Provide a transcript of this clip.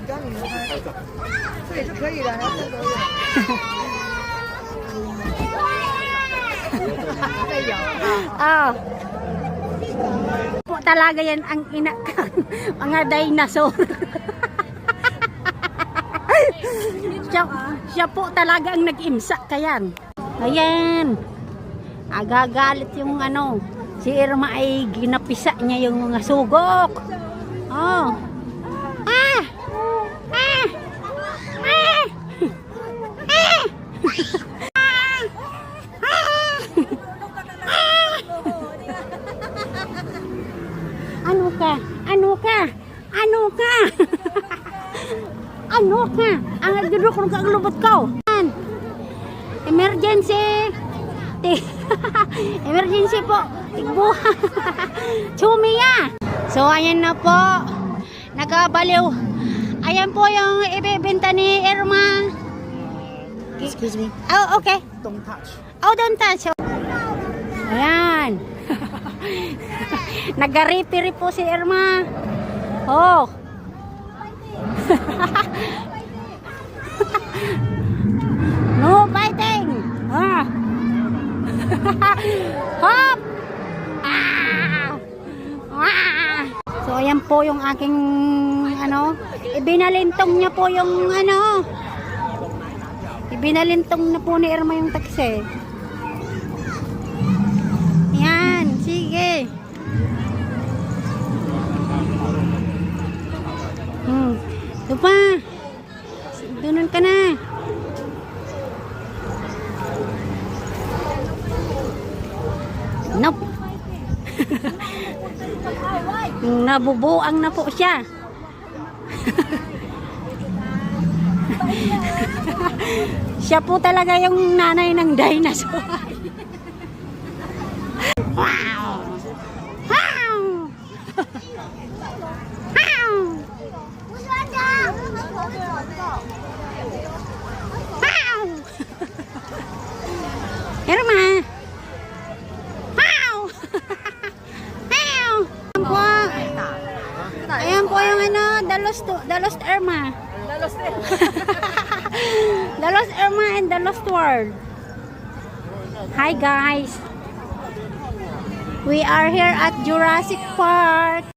讲你们这也是可以的，还是都有。Ah. Po talaga yan ang mga dinosaur. siya po talaga ang nag-imsa kayan. Ayan. Agagalit yung ano. Si Irma ay ginapisa niya yung mga sugok. Oh. Ah! Ah! Ah! Ah! Ano ka? Ano ka? Ano ka? Ano ka? Ang nagdudok ng kaglubot ko. Emergency. Emergency po. Tigbuha. Chumiya. So ayan na po. Nagabaliw. Ayan po yung ibibenta ni Irma. Excuse me. Oh, okay. Don't touch. Oh, don't touch. Ayan. Nagari-piri po si Irma. Oh. No fighting. Ah. Hop. Ah. Ah. So ayan po yung aking ano, ibinalintong niya po yung ano. Ibinalintong na po ni Irma yung taksi. Yan, sige. Ito pa. Dunon ka na. Nope. Nabubuang na po siya. Siya po talaga yung nanay ng dinosaur. Wow! Wow! Wow! Wow! Irma! Wow! Wow! Ayan po yung ano, the lost Irma. The lost Irma and the lost world. Hi guys. We are here at Jurassic Park.